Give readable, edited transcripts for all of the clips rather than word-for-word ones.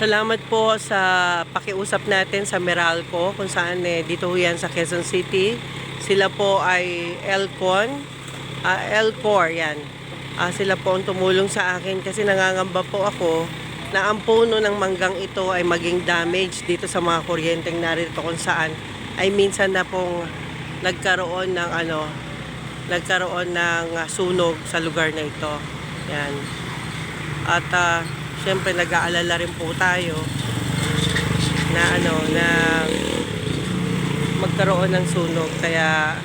Salamat po sa pakiusap natin sa Meralco kung saan dito yan sa Quezon City. Sila po ay Elcor yan. Sila po ang tumulong sa akin kasi nangangamba po ako na ang puno ng manggang ito ay maging damage dito sa mga kuryenteng narito kung saan ay minsan na pong nagkaroon ng sunog sa lugar na ito. Yan. At syempre nag-aalala rin po tayo na magkaroon ng sunog kaya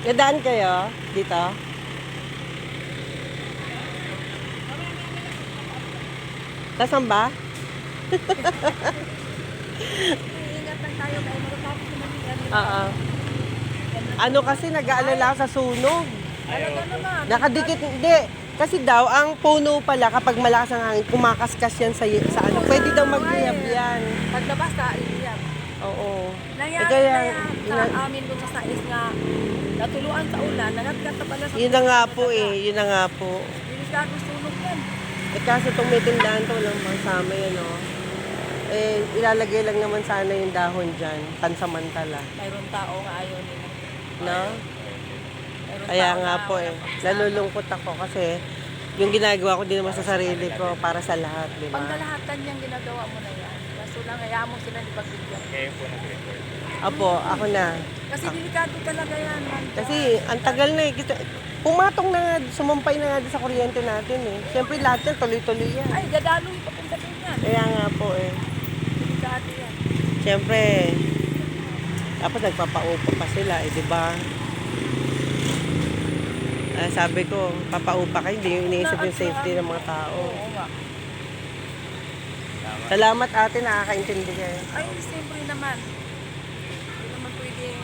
dadaan kayo dito. Tasan ba? Ingat lang tayo kaya matatapos naman yung Oo. Ano kasi nag-aalala sa sunog. Talaga naman. Nakadikit, hindi. Kasi daw, ang puno pala kapag malakas ang hangin, kumakaskas yan sa ano. Pwede daw magliyab yan. Paglabas ka, iiyap. Oo. Nangyari kaya, na yan sa amin doon sa sais nga natuluan sa ulan, nangatgat na pala sa yun na nga po yun na nga po. Delikado sunog yan. Kaso itong may tindahan to, walang pangsama yan, ilalagay lang naman sana yung dahon dyan, pansamantala. Mayroon tao nga ayaw nila. No? Mayroon Kaya tao nga na po nalulungkot ako kasi yung ginagawa ko din naman sa sarili ko para sa lahat, di ba? Pangkalahatan niyang ginagawa mo na yan. Kaso lang, hayaan mo sila ni pagbigyan. Ngayon po nag-report. Apo, ako na. Kasi delikado talaga yan. Kasi ang tagal na pumatong na nga, sumampay na nga sa kuryente natin Siyempre lahat yan, tuloy-tuloy yan. Ay, dadaloy papunta din yan. Kaya nga po Delikado yan. Siyempre, dapat nagpapaupa pa sila di ba? Sabi ko, papaupa kayo, hindi yung iniisip yung safety ng mga tao. Oo nga. Salamat ate, nakakaintindi kayo. Ay, siyempre naman. Hindi naman pwedeng...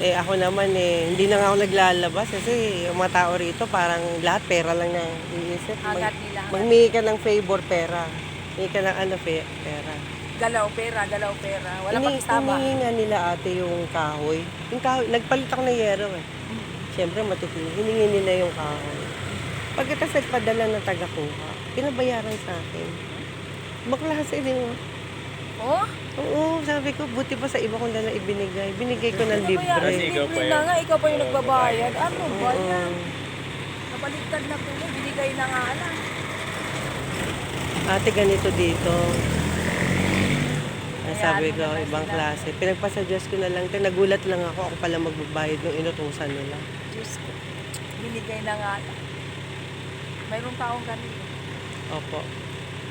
Ako naman hindi na nga ako naglalabas kasi yung mga tao rito parang lahat pera lang na iisip. Agad nila. Magmingi ka ng favor, pera. Hingi ka ng pera. Galaw pera. Wala pa kisama. Hiningi nga nila ate yung kahoy. Yung kahoy, nagpalit ako ng yero Siyempre matitindi. Hiningi nila yung kahoy. Pagkatapos nagpadala ng taga-kuha, pinabayaran sa akin. Maklase din Oh? Oo, sabi ko, buti pa sa iba kong dala ibinigay. Binigay ko ng libre. Kasi ikaw pa Libre yun. na nga, ikaw pa yung nagbabayad. Ano ba Oo. yan? Nabaliktad na po. Binigay na nga lang. Ate, ganito dito. Sabi Hayaan ko, mo na lang ibang sila. klase. Pinagpasuggest ko na lang. Nagulat lang ako pala magbabayad ng inutusan nila. Diyos ko. Binigay na nga lang. Mayroong taong ganito. Opo.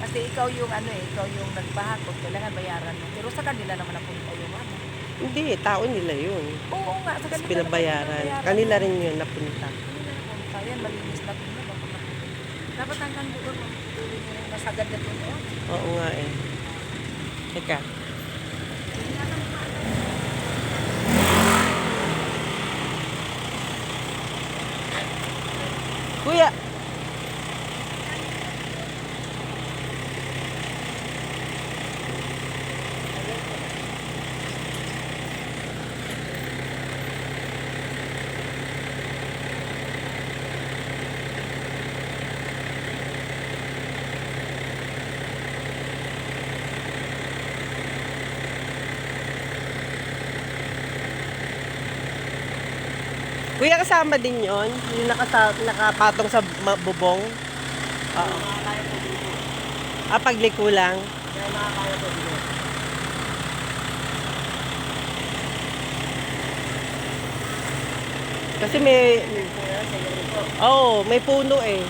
Kasi ikaw yung ikaw yung nagbahakot. Kailangan bayaran mo. Pero sa kanila naman napunta yung Hindi, tao nila yun. Oo nga, sa Tapos kanila pinabayaran. naman Kanila rin yun napunta. Kanila napunta. Yan, malinis na tingnan. Dapat hanggang doon, tuloy mo rin masagad na doon. Oo nga Teka. Kuya! Kuya, kasama din yon yung nakapatong sa bubong? Oo. Nakakaya po dito. Pagliko lang. Kaya nakakaya po dito. Kasi may... Kaya sa iyo po. Oo, may puno eh.